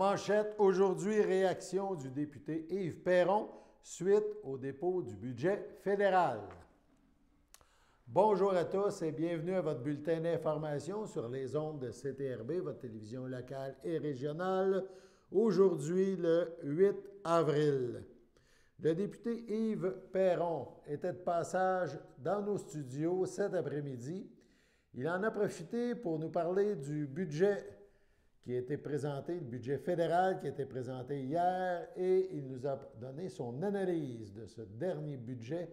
manchette, aujourd'hui, réaction du député Yves Perron suite au dépôt du budget fédéral. Bonjour à tous et bienvenue à votre bulletin d'information sur les ondes de CTRB, votre télévision locale et régionale. Aujourd'hui, le 8 avril. Le député Yves Perron était de passage dans nos studios cet après-midi. Il en a profité pour nous parler du budget qui a été présenté, le budget fédéral qui a été présenté hier, et il nous a donné son analyse de ce dernier budget,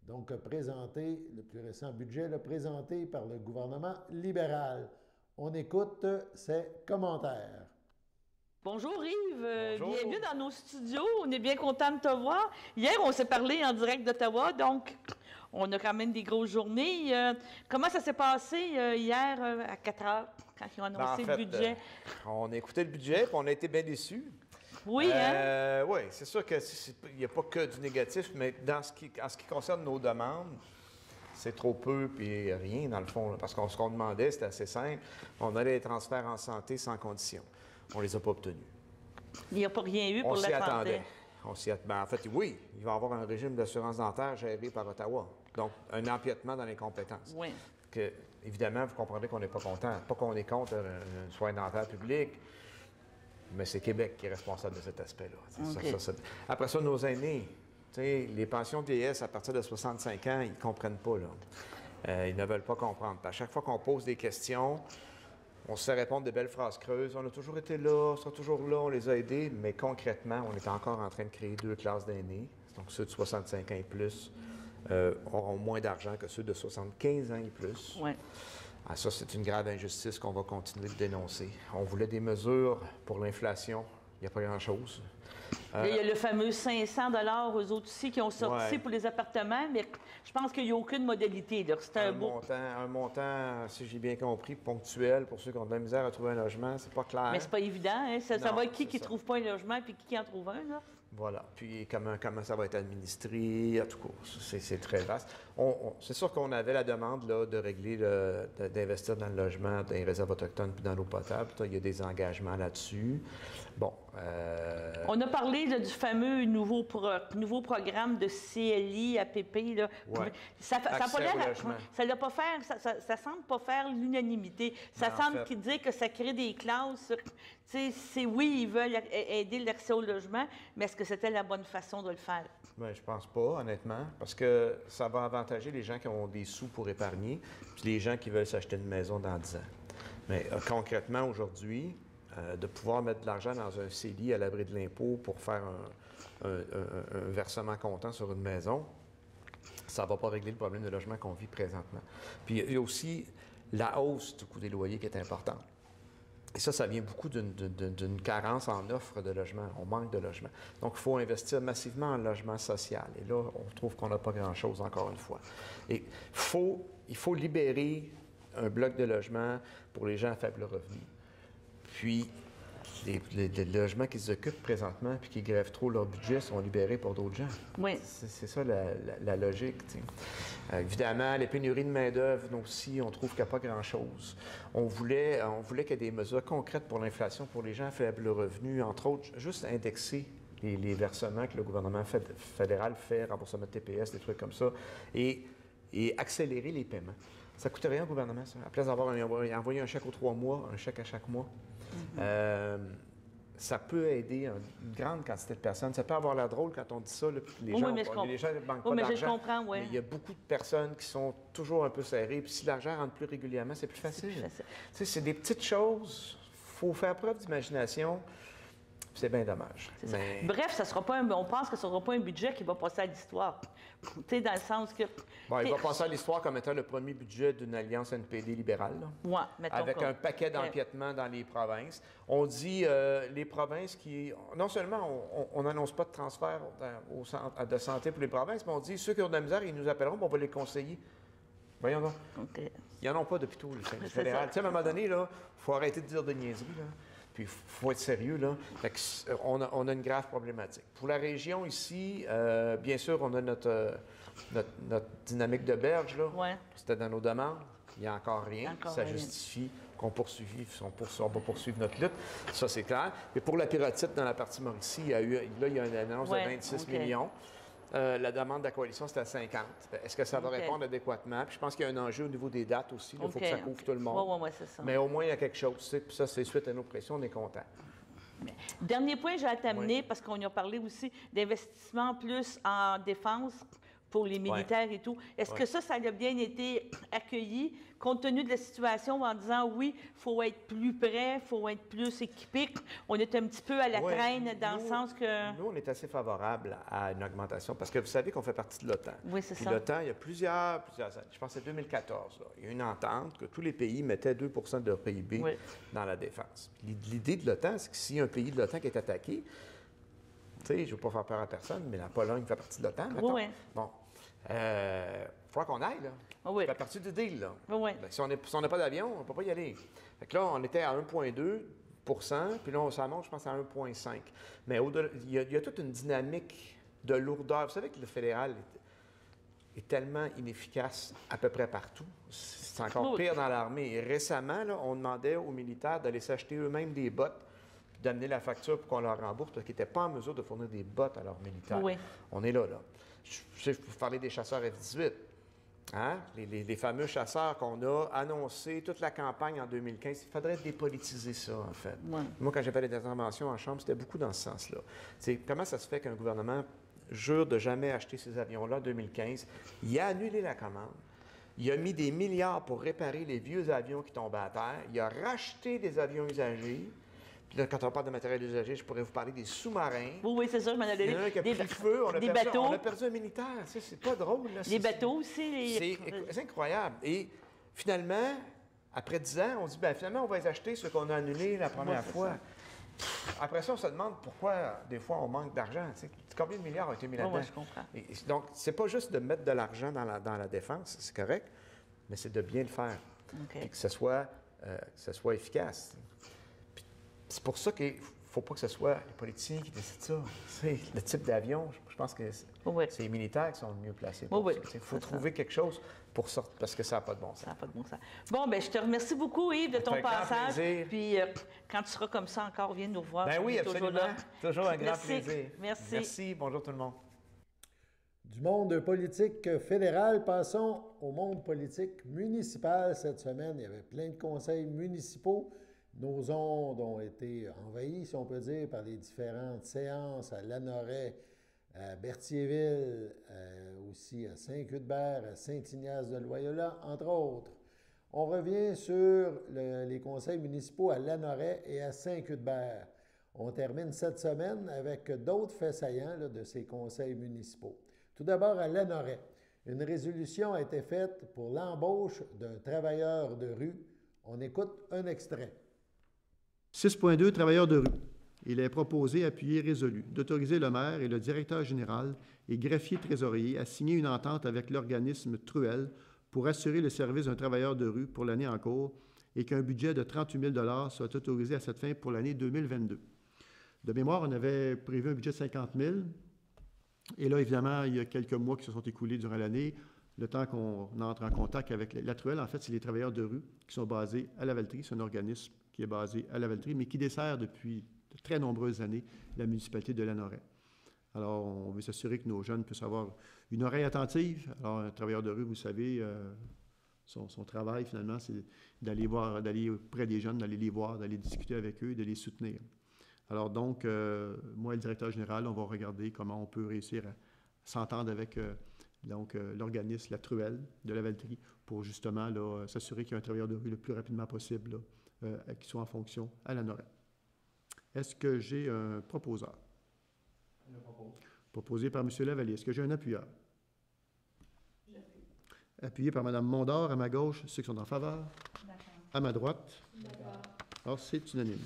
donc présenté, le plus récent budget, présenté par le gouvernement libéral. On écoute ses commentaires. Bonjour Yves, Bonjour. Bienvenue dans nos studios, on est bien content de te voir. Hier, on s'est parlé en direct d'Ottawa, donc on a quand même des grosses journées. Comment ça s'est passé hier à 4 heures, quand ils ont annoncé le budget? On a écouté le budget et on a été bien déçus. Oui, hein? Oui, c'est sûr qu'il n'y a pas que du négatif, mais en ce qui concerne nos demandes, c'est trop peu puis rien dans le fond. Parce que ce qu'on demandait, c'était assez simple. On allait les transferts en santé sans condition. On ne les a pas obtenus. Il n'y a pas rien eu pour On la s'y santé. attendait. En fait, oui, il va y avoir un régime d'assurance dentaire géré par Ottawa. Donc, un empiètement dans les compétences. Oui. Que, évidemment, vous comprendrez qu'on n'est pas content. Pas qu'on est contre un soin dentaire public, mais c'est Québec qui est responsable de cet aspect-là. Okay. Après ça, nos aînés, les pensions vieillesse à partir de 65 ans, ils ne comprennent pas. Là. Ils ne veulent pas comprendre. Puis à chaque fois qu'on pose des questions, on se fait répondre des belles phrases creuses. On a toujours été là, on sera toujours là, on les a aidés, mais concrètement, on est encore en train de créer 2 classes d'aînés. Donc ceux de 65 ans et plus auront moins d'argent que ceux de 75 ans et plus. Oui. Ah, ça, c'est une grave injustice qu'on va continuer de dénoncer. On voulait des mesures pour l'inflation. Il n'y a pas grand-chose. Il y a le fameux 500 $, eux autres aussi, qui ont sorti Ouais. pour les appartements, mais je pense qu'il n'y a aucune modalité. C'est un beau... Un montant, si j'ai bien compris, ponctuel pour ceux qui ont de la misère à trouver un logement. C'est pas clair. Mais c'est pas évident, hein? Ça Non, va être qui c'est ne ça. trouve pas un logement puis qui en trouve un, là? Voilà. Puis comment ça va être administré, en tout cas, c'est très vaste. C'est sûr qu'on avait la demande là, de régler, d'investir dans le logement, dans les réserves autochtones puis dans l'eau potable. Il y a des engagements là-dessus. Bon. On a parlé là, du fameux nouveau programme de CLI, APP. Là. Ouais. Ça Accès au logement. ça semble pas faire l'unanimité. Ça Mais en semble fait- dire que ça crée des classes. Oui, ils veulent aider l'accès au logement, mais est-ce que c'était la bonne façon de le faire? Bien, je pense pas, honnêtement, parce que ça va avantager les gens qui ont des sous pour épargner, puis les gens qui veulent s'acheter une maison dans 10 ans. Mais concrètement, aujourd'hui, de pouvoir mettre de l'argent dans un CELI à l'abri de l'impôt pour faire un versement comptant sur une maison, ça ne va pas régler le problème de logement qu'on vit présentement. Puis il y a aussi la hausse du coût des loyers qui est importante. Et ça vient beaucoup d'une carence en offre de logement. On manque de logement. Donc, il faut investir massivement en logement social. Et là, on trouve qu'on n'a pas grand-chose, encore une fois. Et il faut libérer un bloc de logement pour les gens à faible revenu. Puis, les logements qui s'occupent présentement puis qui grèvent trop leur budget sont libérés pour d'autres gens. Oui. C'est ça la logique. Évidemment, les pénuries de main-d'œuvre, nous aussi, on trouve qu'il n'y a pas grand-chose. On voulait qu'il y ait des mesures concrètes pour l'inflation pour les gens à faible revenu, entre autres, juste indexer les versements que le gouvernement fédéral fait, remboursement de TPS, des trucs comme ça, et accélérer les paiements. Ça ne coûte rien au gouvernement, ça. À la place d'avoir envoyé un chèque aux 3 mois, un chèque à chaque mois. Ça peut aider une grande quantité de personnes. Ça peut avoir l'air drôle quand on dit ça, là, puis que les gens ne manquent pas d'argent. Je comprends, oui. Mais il y a beaucoup de personnes qui sont toujours un peu serrées. Puis si l'argent rentre plus régulièrement, c'est plus facile. C'est des petites choses. Il faut faire preuve d'imagination. C'est bien dommage. Mais... Bref, on pense que ce ne sera pas un budget qui va passer à l'histoire. Tu sais, dans le sens que... Bon, il va passer à l'histoire comme étant le premier budget d'une alliance NPD libérale. Là, ouais, mettons avec un paquet d'empiètements dans les provinces. On dit les provinces qui... Non seulement on n'annonce pas de transfert au centre de santé pour les provinces, mais on dit ceux qui ont de la misère, ils nous appelleront, on va les conseiller. Voyons donc. Okay. Ils n'en ont pas d'hôpitaux, le syndicat fédéral. Tu sais, à un moment donné, il faut arrêter de dire de niaiseries. Là. Puis il faut être sérieux, là. Fait que, on a une grave problématique. Pour la région ici, bien sûr, on a notre dynamique de berge, là. Ouais. C'était dans nos demandes. il n'y a encore rien. Encore Ça rien. justifie qu'on on va poursuivre notre lutte. Ça, c'est clair. Mais pour la pyrotite dans la partie Mauricie, il y a une annonce de 26 millions. La demande de la coalition, c'était à 50. Est-ce que ça va répondre adéquatement? Puis je pense qu'il y a un enjeu au niveau des dates aussi. Il faut que ça couvre tout le monde. Oui, c'est ça. Mais au moins, il y a quelque chose. Puis ça, c'est suite à nos pressions, on est content. Dernier point, j'ai à t'amener, parce qu'on y a parlé aussi d'investissement plus en défense pour les militaires et tout. Est-ce que ça a bien été accueilli, compte tenu de la situation, en disant, oui, il faut être plus prêt, il faut être plus équipé? On est un petit peu à la traîne dans le sens que... Nous, on est assez favorable à une augmentation, parce que vous savez qu'on fait partie de l'OTAN. Oui, c'est ça. Puis l'OTAN, il y a plusieurs années, je pense que c'est 2014, là, il y a une entente que tous les pays mettaient 2 de leur PIB dans la défense. L'idée de l'OTAN, c'est que s'il y a un pays de l'OTAN qui est attaqué, tu sais, je ne veux pas faire peur à personne, mais la Pologne fait partie de l'OTAN, mettons. Bon. Il faudra qu'on aille, là. Ça fait partie du deal, là. Ben, si on n'a pas d'avion, on ne peut pas y aller. Fait que là, on était à 1,2 puis là, ça monte, je pense, à 1,5 Mais il y a toute une dynamique de lourdeur. Vous savez que le fédéral est tellement inefficace à peu près partout. C'est encore pire dans l'armée. Et récemment, là, on demandait aux militaires d'aller s'acheter eux-mêmes des bottes puis d'amener la facture pour qu'on leur rembourse parce qu'ils n'étaient pas en mesure de fournir des bottes à leurs militaires. On est là. Je sais, vous parler des chasseurs F-18. Hein? Les fameux chasseurs qu'on a annoncés toute la campagne en 2015. Il faudrait dépolitiser ça, en fait. Moi, quand j'ai fait des interventions en Chambre, c'était beaucoup dans ce sens-là. Comment ça se fait qu'un gouvernement jure de jamais acheter ces avions-là en 2015? Il a annulé la commande. Il a mis des milliards pour réparer les vieux avions qui tombaient à terre. Il a racheté des avions usagés. Puis là, quand on parle de matériel usagé, je pourrais vous parler des sous-marins. Oui, c'est ça, je m'en allais dire. Des feu, bateaux. On a perdu un militaire. C'est pas drôle. Là. Les bateaux aussi. C'est incroyable. Et finalement, après 10 ans, on dit, finalement, on va les acheter, ceux qu'on a annulés la première fois. Après ça, on se demande pourquoi, des fois, on manque d'argent. Combien de milliards ont été mis là-dedans? Je comprends. Donc, c'est pas juste de mettre de l'argent dans la défense, c'est correct, mais c'est de bien le faire. Et que ce soit efficace. C'est pour ça qu'il ne faut pas que ce soit les politiciens qui décident ça. C'est le type d'avion, je pense que c'est les militaires qui sont le mieux placés pour ça. Il faut trouver quelque chose pour sortir, parce que ça n'a pas de bon sens. Ça n'a pas de bon sens. Bon, je te remercie beaucoup, Yves, de ton passage. Puis, quand tu seras comme ça encore, viens nous voir. Ben oui, absolument. Toujours un grand plaisir. Merci. Merci. Bonjour tout le monde. Du monde politique fédéral, passons au monde politique municipal. Cette semaine, il y avait plein de conseils municipaux. Nos ondes ont été envahies, si on peut dire, par les différentes séances à Lanoret, à Berthierville, aussi à Saint-Cuthbert, à Saint-Ignace-de-Loyola, entre autres. On revient sur les conseils municipaux à Lanoret et à Saint-Cuthbert. On termine cette semaine avec d'autres faits saillants de ces conseils municipaux. Tout d'abord, à Lanoret, une résolution a été faite pour l'embauche d'un travailleur de rue. On écoute un extrait. 6.2 Travailleurs de rue. Il est proposé, appuyé, résolu, d'autoriser le maire et le directeur général et greffier trésorier à signer une entente avec l'organisme Truel pour assurer le service d'un travailleur de rue pour l'année en cours et qu'un budget de 38 000 soit autorisé à cette fin pour l'année 2022. De mémoire, on avait prévu un budget de 50 000 et là, évidemment, il y a quelques mois qui se sont écoulés durant l'année. Le temps qu'on entre en contact avec la Truel, en fait, c'est les travailleurs de rue qui sont basés à Lavaltrie. C'est un organisme qui est basé à Lavaltrie, mais qui dessert depuis de très nombreuses années la municipalité de Lanoret. Alors, on veut s'assurer que nos jeunes puissent avoir une oreille attentive. Alors, un travailleur de rue, vous savez, son travail, finalement, c'est d'aller près des jeunes, d'aller les voir, d'aller discuter avec eux, de les soutenir. Alors donc, moi et le directeur général, on va regarder comment on peut réussir à s'entendre avec l'organisme, la Truelle de Lavaltrie, pour justement s'assurer qu'il y a un travailleur de rue le plus rapidement possible qui soit en fonction à Lanoret. Est-ce que j'ai un proposeur? Proposé par M. Lavallée. Est-ce que j'ai un appuyeur? Appuyé par Mme Mondor, à ma gauche, ceux qui sont en faveur. À ma droite. Alors, c'est unanime.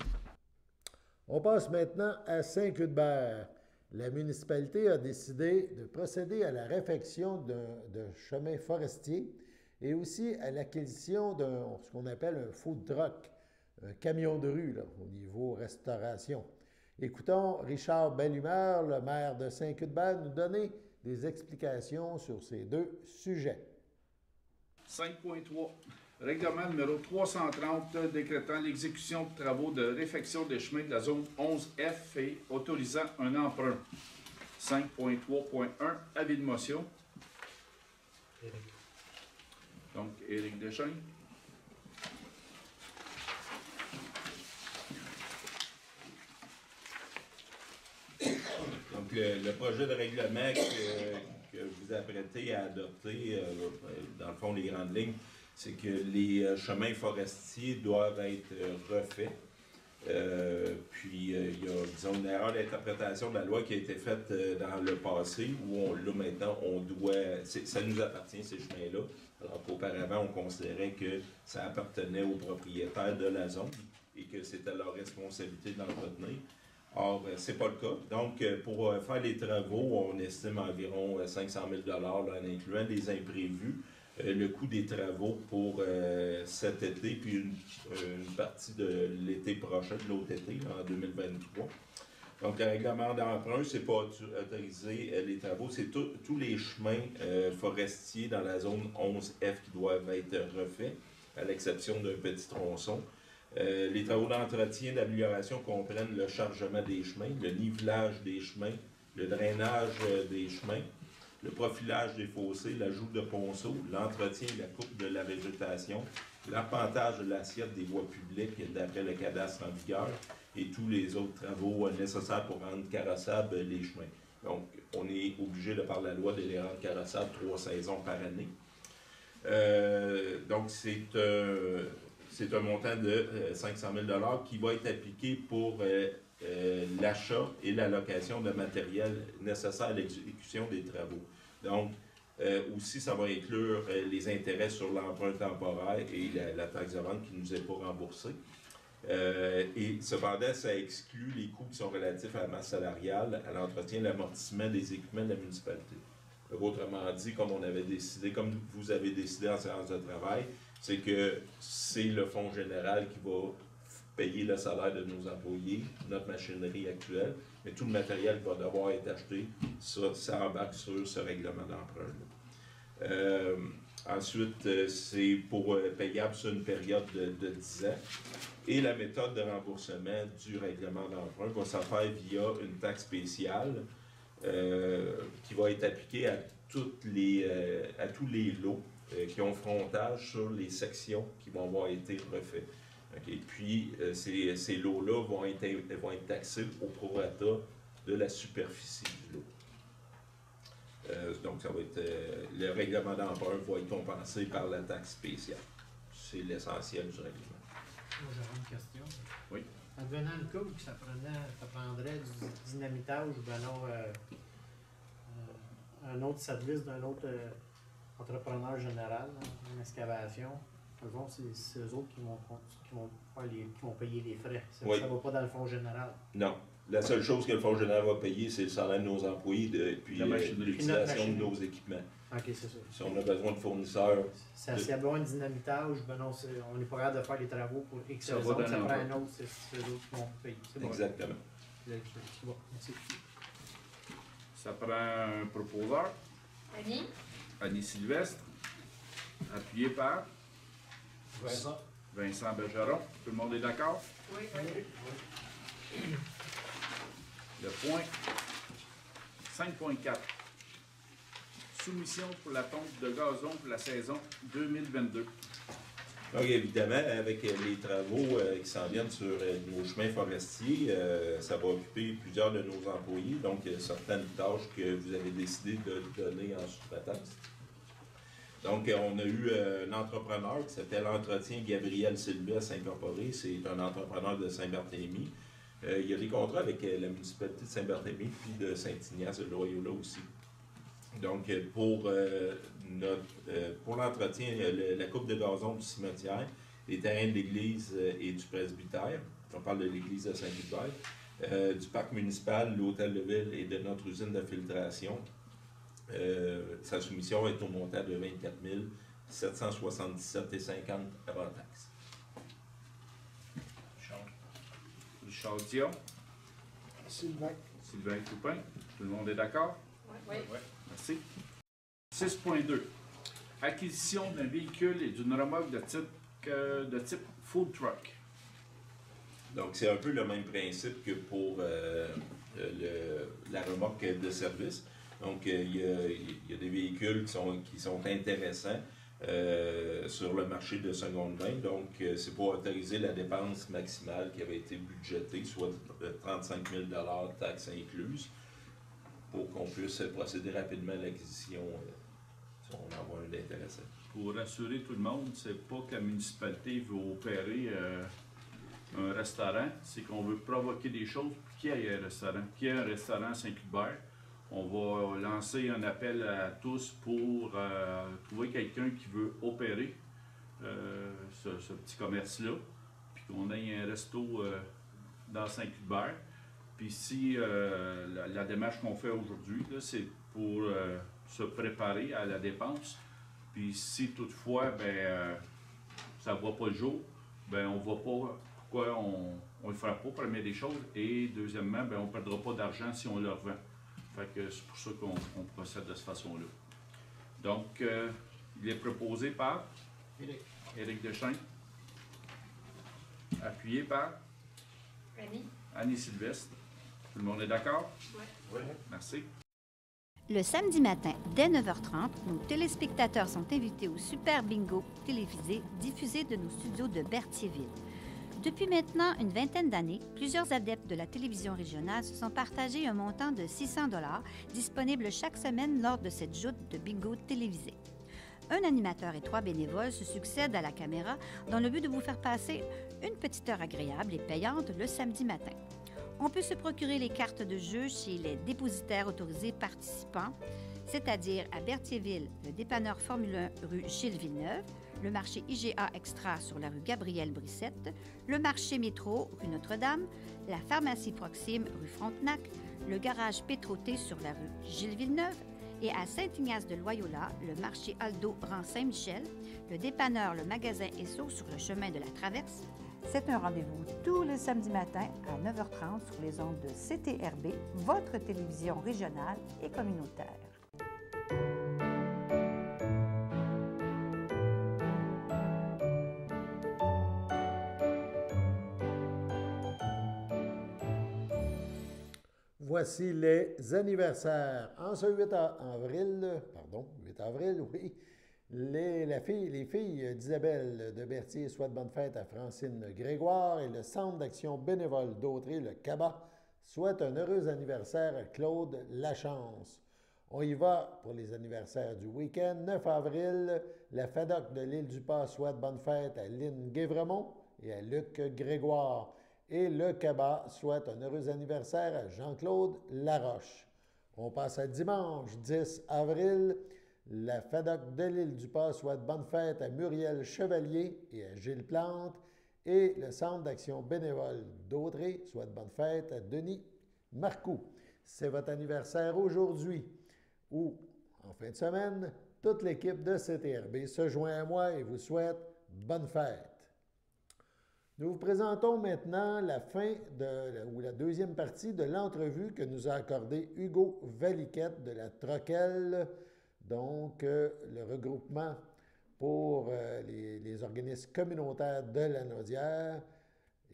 On passe maintenant à Saint-Cuthbert. La municipalité a décidé de procéder à la réfection d'un chemin forestier et aussi à l'acquisition ce qu'on appelle un food truck, un camion de rue au niveau restauration. Écoutons Richard Bellumeur, le maire de Saint-Cuthbert, nous donner des explications sur ces deux sujets. 5.3. Règlement numéro 330 décrétant l'exécution de travaux de réfection des chemins de la zone 11F et autorisant un emprunt. 5.3.1, avis de motion. Donc, Éric Deschênes. Donc, le projet de règlement que vous apprêtez à adopter, dans le fond, les grandes lignes, c'est que les chemins forestiers doivent être refaits. Puis, il y a, disons, une erreur d'interprétation de la loi qui a été faite dans le passé, où là, maintenant, on doit... Ça nous appartient, ces chemins-là. Alors qu'auparavant, on considérait que ça appartenait aux propriétaires de la zone et que c'était leur responsabilité de l'entretenir. Or, ce n'est pas le cas. Donc, pour faire les travaux, on estime environ 500 000 $ en incluant les imprévus. Le coût des travaux pour cet été, puis une partie de l'été prochain, de l'autre été, en 2023. Donc, le règlement d'emprunt, c'est pas autorisé les travaux, c'est tous les chemins forestiers dans la zone 11F qui doivent être refaits, à l'exception d'un petit tronçon. Les travaux d'entretien, d'amélioration comprennent le chargement des chemins, le nivelage des chemins, le drainage des chemins, le profilage des fossés, l'ajout de ponceaux, l'entretien et la coupe de la végétation, l'arpentage de l'assiette des voies publiques d'après le cadastre en vigueur et tous les autres travaux nécessaires pour rendre carrossables les chemins. Donc, on est obligé, de par la loi, de les rendre carrossables 3 saisons par année. Donc, c'est un montant de 500 000 $ qui va être appliqué pour l'achat et la location de matériel nécessaire à l'exécution des travaux. Donc, aussi, ça va inclure les intérêts sur l'emprunt temporaire et la taxe de vente qui ne nous est pas remboursée. Et cependant, ça exclut les coûts qui sont relatifs à la masse salariale, à l'entretien et l'amortissement des équipements de la municipalité. Autrement dit, comme on avait décidé, comme vous avez décidé en séance de travail, c'est que c'est le fonds général qui va payer le salaire de nos employés, notre machinerie actuelle, mais tout le matériel va devoir être acheté. Ça embarque sur ce règlement d'emprunt. Ensuite, c'est pour payable sur une période de 10 ans. Et la méthode de remboursement du règlement d'emprunt va se faire via une taxe spéciale qui va être appliquée à tous les lots qui ont frontage sur les sections qui vont avoir été refaits. Okay. Puis, ces lots-là vont être taxés au prorata de la superficie du lot. Donc, ça va être le règlement d'emprunt va être compensé par la taxe spéciale. C'est l'essentiel du règlement. Moi, j'aurais une question. Oui. Advenant le cas où ça prendrait du dynamitage ou ben non, un autre service d'un autre entrepreneur général, une excavation, c'est eux autres qui vont payer les frais. Ça ne va pas dans le fonds général. Non. La seule chose que le fonds général va payer, c'est le salaire de nos employés puis l'utilisation de nos équipements. OK, c'est ça. Si on a besoin de fournisseurs... S'il y a besoin de dynamitage, ben non, on n'est pas capable de faire les travaux pour X raisons, ça prend un autre, c'est eux autres qui vont payer. Exactement. C'est bon, merci. Ça prend un proposeur. Annie? Annie Sylvestre. Appuyé par Vincent Bergeron. Tout le monde est d'accord? Oui. Le point 5.4. Soumission pour la pompe de gazon pour la saison 2022. Donc, évidemment, avec les travaux qui s'en viennent sur nos chemins forestiers, ça va occuper plusieurs de nos employés. Donc, il y a certaines tâches que vous avez décidé de donner en sous-traitance. Donc, on a eu un entrepreneur qui s'appelle Entretien Gabriel Sylvestre Incorporé. C'est un entrepreneur de Saint-Barthélemy. Il y a des contrats avec la municipalité de Saint-Barthélemy puis de Saint-Ignace de Loyola aussi. Donc, pour l'entretien, la coupe de gazon du cimetière, les terrains de l'église et du presbytère, on parle de l'église de Saint-Hubert, du parc municipal, l'hôtel de ville et de notre usine de filtration. Sa soumission est au montant de 24 777,50 avant taxe. Richard Dion. Sylvain Toupin. Tout le monde est d'accord? Oui. Merci. 6.2. acquisition d'un véhicule et d'une remorque de type food truck. Donc, c'est un peu le même principe que pour la remorque de service. Donc, il y a des véhicules qui sont intéressants sur le marché de seconde main. Donc, c'est pour autoriser la dépense maximale qui avait été budgétée, soit de 35 000 taxes incluses, pour qu'on puisse procéder rapidement à l'acquisition si on en voit un d'intéressant. Pour rassurer tout le monde, c'est pas que la municipalité veut opérer un restaurant, c'est qu'on veut provoquer des choses pour qu'il y ait un restaurant. Qu'il y ait un restaurant à Saint-Cuthbert, on va lancer un appel à tous pour trouver quelqu'un qui veut opérer ce petit commerce-là, puis qu'on ait un resto dans Saint-Cuthbert. Puis si la démarche qu'on fait aujourd'hui, c'est pour se préparer à la dépense. Puis si toutefois ça ne voit pas le jour, on ne voit pas pourquoi on ne le fera pas, première des choses. Et deuxièmement, on ne perdra pas d'argent si on le revend. Fait que c'est pour ça qu'on procède de cette façon-là. Donc, il est proposé par Éric Deschênes, appuyé par Annie Sylvestre. Tout le monde est d'accord? Oui. Merci. Le samedi matin, dès 9h30, nos téléspectateurs sont invités au Super Bingo télévisé diffusé de nos studios de Berthierville. Depuis maintenant une vingtaine d'années, plusieurs adeptes de la télévision régionale se sont partagés un montant de 600 $ disponible chaque semaine lors de cette joute de bingo télévisé. Un animateur et 3 bénévoles se succèdent à la caméra dans le but de vous faire passer une petite heure agréable et payante le samedi matin. On peut se procurer les cartes de jeu chez les dépositaires autorisés participants, c'est-à-dire à Berthierville, le dépanneur Formule 1 rue Gilles Villeneuve, le marché IGA Extra sur la rue Gabrielle Brissette, le marché Métro rue Notre-Dame, la pharmacie Proxime rue Frontenac, le garage Pétroté sur la rue Gilles Villeneuve et à Saint-Ignace-de-Loyola, le marché Aldo rang Saint-Michel, le dépanneur Le Magasin Esso sur le chemin de la Traverse. C'est un rendez-vous tous les samedis matins à 9h30 sur les ondes de CTRB, votre télévision régionale et communautaire. Voici les anniversaires. En ce 8 avril, oui, les filles d'Isabelle de Berthier souhaitent bonne fête à Francine Grégoire et le Centre d'action bénévole d'Autrey, le CABA, souhaite un heureux anniversaire à Claude Lachance. On y va pour les anniversaires du week-end. 9 avril, la FADOC de l'Île-du-Pas souhaite bonne fête à Lynn Guévremont et à Luc Grégoire. Et le CABA souhaite un heureux anniversaire à Jean-Claude Laroche. On passe à dimanche 10 avril. La FADOC de l'Île-du-Pas souhaite bonne fête à Muriel Chevalier et à Gilles Plante. Et le Centre d'action bénévole d'Autrey souhaite bonne fête à Denis Marcoux. C'est votre anniversaire aujourd'hui ou en fin de semaine. Toute l'équipe de CTRB se joint à moi et vous souhaite bonne fête. Nous vous présentons maintenant la deuxième partie de l'entrevue que nous a accordée Hugo Valiquette de la Troquelle, donc le regroupement pour les organismes communautaires de la Naudière.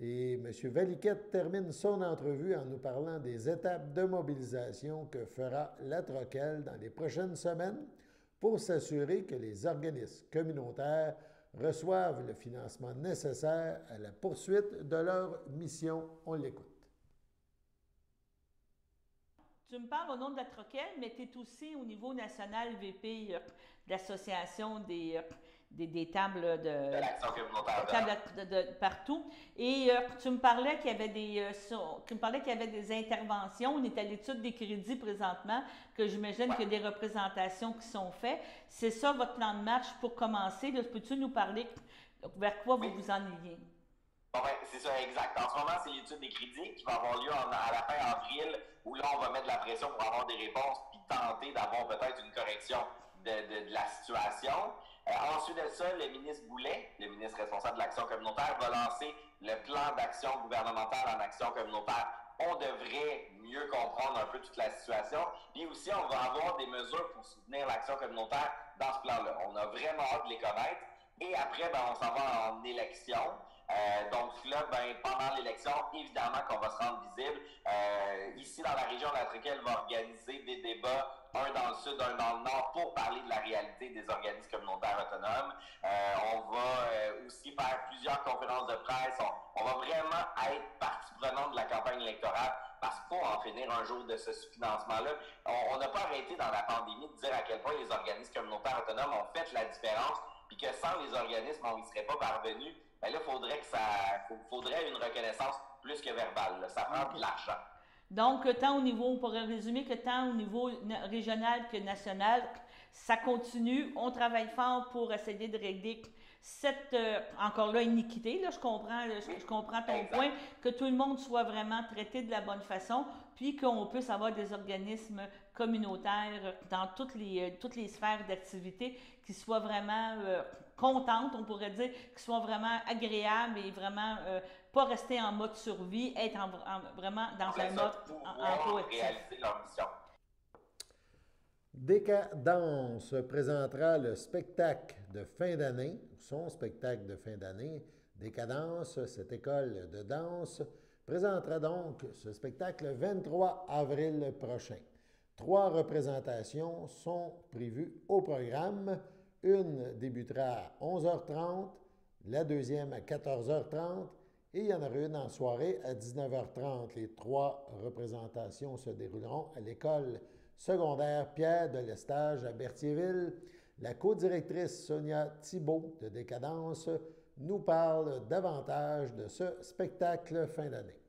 Et M. Valiquette termine son entrevue en nous parlant des étapes de mobilisation que fera la Troquelle dans les prochaines semaines pour s'assurer que les organismes communautaires reçoivent le financement nécessaire à la poursuite de leur mission. On l'écoute. Tu me parles au nom de la Troquelle, mais tu es aussi au niveau national VP de l'association des tables de l'action communautaire partout. Et tu me parlais qu'il y avait des interventions. On est à l'étude des crédits présentement, que j'imagine qu'il y a des représentations qui sont faites. C'est ça votre plan de marche pour commencer. Peux-tu nous parler vers quoi vous vous enlignez? Oui, c'est ça, exact. En ce moment, c'est l'étude des crédits qui va avoir lieu à la fin avril, où là, on va mettre de la pression pour avoir des réponses puis tenter d'avoir peut-être une correction de la situation. Ensuite de ça, le ministre Boulet, le ministre responsable de l'action communautaire, va lancer le plan d'action gouvernementale en action communautaire. On devrait mieux comprendre un peu toute la situation. Puis aussi, on va avoir des mesures pour soutenir l'action communautaire dans ce plan-là. On a vraiment hâte de les connaître. Et après, ben, on s'en va en élection. Donc là, ben, pendant l'élection, évidemment qu'on va se rendre visible. Ici, dans la région, la Troquelle va organiser des débats, un dans le sud, un dans le nord, pour parler de la réalité des organismes communautaires autonomes. On va aussi faire plusieurs conférences de presse. On va vraiment être partie prenante de la campagne électorale parce qu'il faut en finir un jour de ce financement-là. On n'a pas arrêté dans la pandémie de dire à quel point les organismes communautaires autonomes ont fait la différence, puis que sans les organismes, on n'y serait pas parvenu. Ben là, faudrait une reconnaissance plus que verbale. Là. Ça prend de l'argent. Donc, tant au niveau, on pourrait résumer que tant au niveau régional que national, ça continue. On travaille fort pour essayer de régler cette, encore là, iniquité. Là, je comprends ton point, que tout le monde soit vraiment traité de la bonne façon, puis qu'on puisse avoir des organismes communautaires dans toutes les sphères d'activité qui soient vraiment contentes, on pourrait dire, qui soient vraiment agréables et vraiment pas rester en mode survie, être vraiment dans un mode emploi actif. Réaliser leur mission. Décadence présentera le spectacle de fin d'année, son spectacle de fin d'année. Décadence, cette école de danse, présentera donc ce spectacle le 23 avril prochain. 3 représentations sont prévues au programme. Une débutera à 11h30, la deuxième à 14h30 et il y en aura une en soirée à 19h30. Les 3 représentations se dérouleront à l'école secondaire Pierre de l'Estage à Berthierville. La co-directrice Sonia Thibault de Décadence nous parle davantage de ce spectacle fin d'année.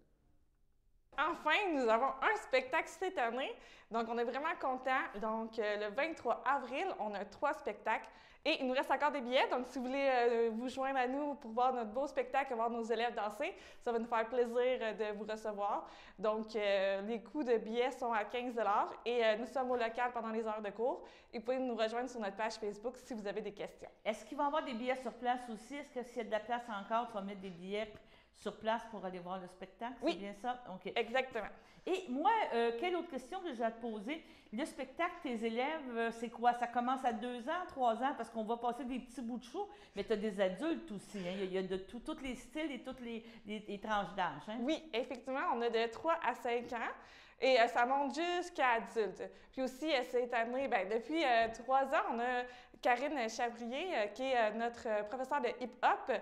Enfin, nous avons un spectacle cette année, donc on est vraiment contents. Donc, le 23 avril, on a 3 spectacles et il nous reste encore des billets. Donc, si vous voulez vous joindre à nous pour voir notre beau spectacle et voir nos élèves danser, ça va nous faire plaisir de vous recevoir. Donc, les coûts de billets sont à 15 $ et nous sommes au local pendant les heures de cours. Et vous pouvez nous rejoindre sur notre page Facebook si vous avez des questions. Est-ce qu'il va y avoir des billets sur place aussi? Est-ce que s'il y a de la place encore, tu vas mettre des billets sur place pour aller voir le spectacle? Oui. C'est bien ça? OK. Exactement. Et moi, quelle autre question que j'ai à te poser? Le spectacle, tes élèves, c'est quoi? Ça commence à 2 ans, 3 ans, parce qu'on va passer des petits bouts de show, mais tu as des adultes aussi. Hein? Il y a de tous les styles et toutes les tranches d'âge. Hein? Oui, effectivement, on a de 3 à 5 ans. Et ça monte jusqu'à adulte. Puis aussi, cette année, depuis 3 ans, on a Karine Chavrier, qui est notre professeure de hip-hop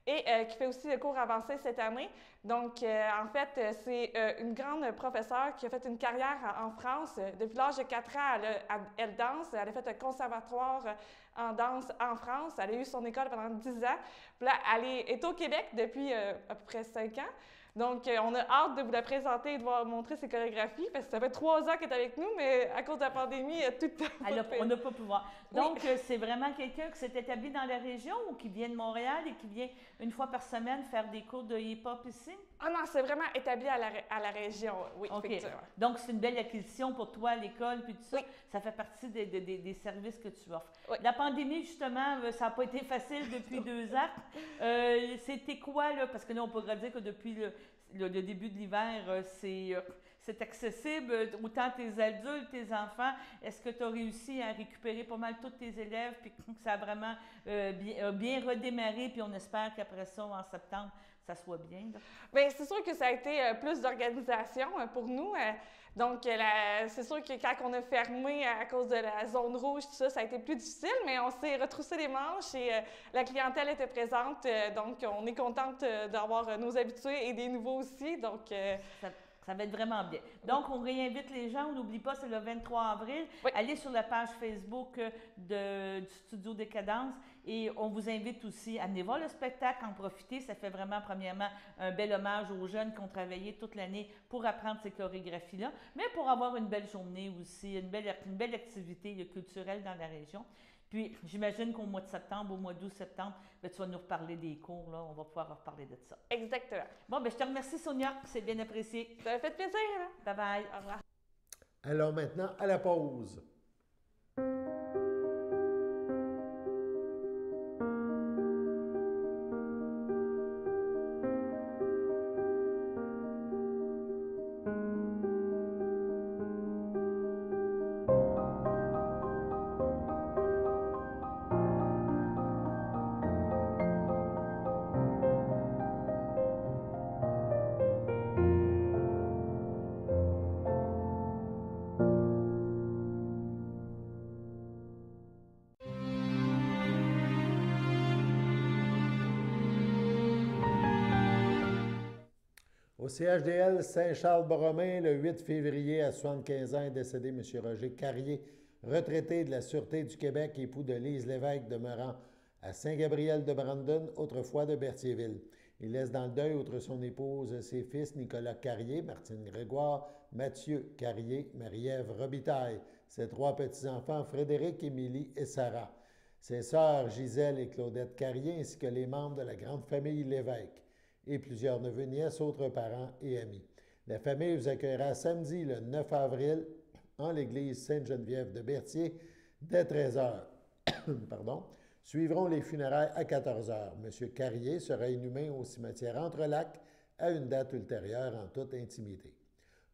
et qui fait aussi le cours avancé cette année. Donc, en fait, c'est une grande professeure qui a fait une carrière en France. Depuis l'âge de 4 ans, elle danse. Elle a fait un conservatoire en danse en France. Elle a eu son école pendant 10 ans. Puis là, elle est au Québec depuis à peu près 5 ans. Donc, on a hâte de vous la présenter et de vous montrer ses chorégraphies, parce que ça fait 3 ans qu'elle est avec nous, mais à cause de la pandémie, on n'a pas pu voir. Donc, c'est vraiment quelqu'un qui s'est établi dans la région ou qui vient de Montréal et qui vient une fois par semaine faire des cours de hip-hop ici? Ah non, c'est vraiment établi à la région, oui, effectivement. Donc, c'est une belle acquisition pour toi, l'école, puis tout ça. Oui. Ça fait partie des services que tu offres. Oui. La pandémie, justement, ça n'a pas été facile depuis 2 ans. C'était quoi, là? Parce que là, on pourrait dire que depuis le début de l'hiver, c'est accessible, autant tes adultes, tes enfants. Est-ce que tu as réussi à récupérer pas mal tous tes élèves, puis que ça a vraiment bien redémarré, puis on espère qu'après ça, en septembre, ça soit bien? Bien, c'est sûr que ça a été plus d'organisation pour nous. Donc, c'est sûr que quand on a fermé à cause de la zone rouge, tout ça, ça a été plus difficile, mais on s'est retroussé les manches et la clientèle était présente. Donc, on est contente d'avoir nos habitués et des nouveaux aussi. Donc, ça va être vraiment bien. Donc, on réinvite les gens. On n'oublie pas, c'est le 23 avril. Oui. Allez sur la page Facebook du Studio Décadence et on vous invite aussi à venir voir le spectacle, en profiter. Ça fait vraiment, premièrement, un bel hommage aux jeunes qui ont travaillé toute l'année pour apprendre ces chorégraphies-là, mais pour avoir une belle journée aussi, une belle activité culturelle dans la région. Puis, j'imagine qu'au mois de septembre, au mois d'août-septembre, tu vas nous reparler des cours, là. On va pouvoir reparler de ça. Exactement. Bon, je te remercie, Sonia. C'est bien apprécié. Ça m'a fait plaisir. Hein? Bye-bye. Au revoir. Alors maintenant, à la pause. CHDL Saint-Charles-Borromée, le 8 février, à 75 ans, est décédé M. Roger Carrier, retraité de la Sûreté du Québec, époux de Lise Lévesque, demeurant à Saint-Gabriel-de-Brandon, autrefois de Berthierville. Il laisse dans le deuil, outre son épouse, ses fils Nicolas Carrier, Martine Grégoire, Mathieu Carrier, Marie-Ève Robitaille, ses 3 petits-enfants Frédéric, Émilie et Sarah, ses sœurs Gisèle et Claudette Carrier, ainsi que les membres de la grande famille Lévesque et plusieurs neveux, nièces, autres parents et amis. La famille vous accueillera samedi, le 9 avril, en l'église Sainte-Geneviève de Berthier, dès 13h. Pardon. Suivront les funérailles à 14h. M. Carrier sera inhumé au cimetière Entrelacs à une date ultérieure en toute intimité.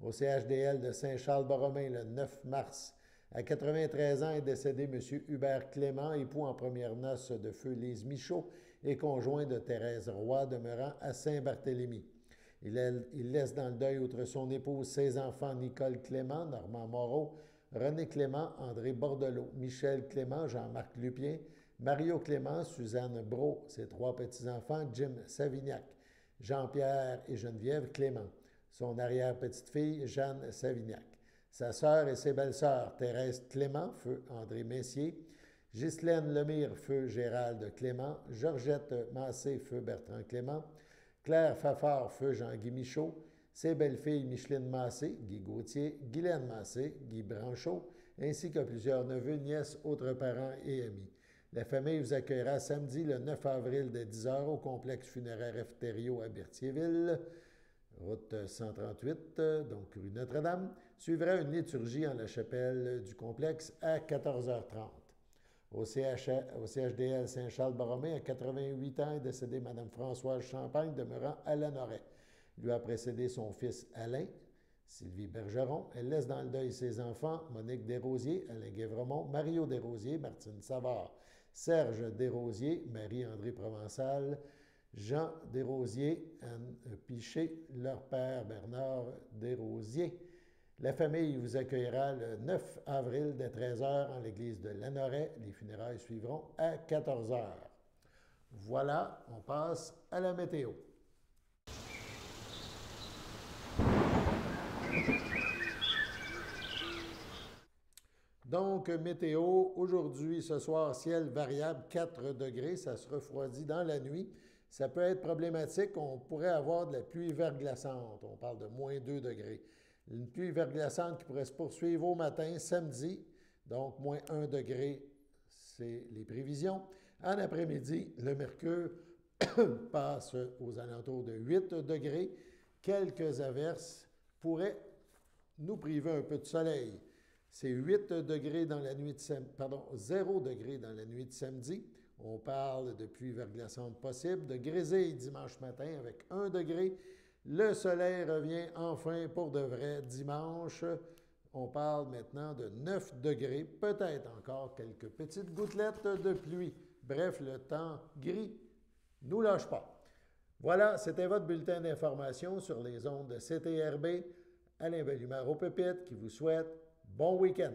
Au CHDL de Saint-Charles-Borromée, le 9 mars, à 93 ans, est décédé M. Hubert Clément, époux en première noces de feu Lise Michaud et conjoint de Thérèse Roy, demeurant à Saint-Barthélemy. Il laisse dans le deuil, outre son épouse, ses enfants Nicole Clément, Normand Moreau, René Clément, André Bordelot, Michel Clément, Jean-Marc Lupien, Mario Clément, Suzanne Brault, ses 3 petits-enfants, Jim Savignac, Jean-Pierre et Geneviève Clément, son arrière-petite-fille, Jeanne Savignac, sa sœur et ses belles-sœurs, Thérèse Clément, feu André Messier, Ghislaine Lemire, feu Gérald Clément, Georgette Massé, feu Bertrand Clément, Claire Fafard, feu Jean-Guy Michaud, ses belles-filles Micheline Massé, Guy Gauthier, Guylaine Massé, Guy Branchot, ainsi que plusieurs neveux, nièces, autres parents et amis. La famille vous accueillera samedi, le 9 avril, dès 10h, au complexe funéraire Efterio à Berthierville, route 138, donc rue Notre-Dame. Suivra une liturgie en la chapelle du complexe à 14h30. Au CHDL Saint-Charles-Borromée, à 88 ans, est décédée Mme Françoise Champagne, demeurant à Lanoret. Lui a précédé son fils Alain, Sylvie Bergeron. Elle laisse dans le deuil ses enfants, Monique Desrosiers, Alain Guévremont, Mario Desrosiers, Martine Savard, Serge Desrosiers, Marie-André Provençal, Jean Desrosiers, Anne Piché, leur père Bernard Desrosiers. La famille vous accueillera le 9 avril dès 13h en l'église de Lanoret. Les funérailles suivront à 14h. Voilà, on passe à la météo. Donc, météo, aujourd'hui, ce soir, ciel variable, 4 degrés, ça se refroidit dans la nuit. Ça peut être problématique, on pourrait avoir de la pluie verglaçante, on parle de moins 2 degrés. Une pluie verglaçante qui pourrait se poursuivre au matin, samedi, donc moins 1 degré, c'est les prévisions. En après-midi, le mercure passe aux alentours de 8 degrés. Quelques averses pourraient nous priver un peu de soleil. C'est 8 degrés dans la nuit de 0 degré dans la nuit de samedi. On parle de pluie verglaçante possible, de grisaille dimanche matin avec 1 degré. Le soleil revient enfin pour de vrai dimanche. On parle maintenant de 9 degrés, peut-être encore quelques petites gouttelettes de pluie. Bref, le temps gris nous lâche pas. Voilà, c'était votre bulletin d'information sur les ondes de CTRB. Alain Bellemare au pupitre qui vous souhaite bon week-end.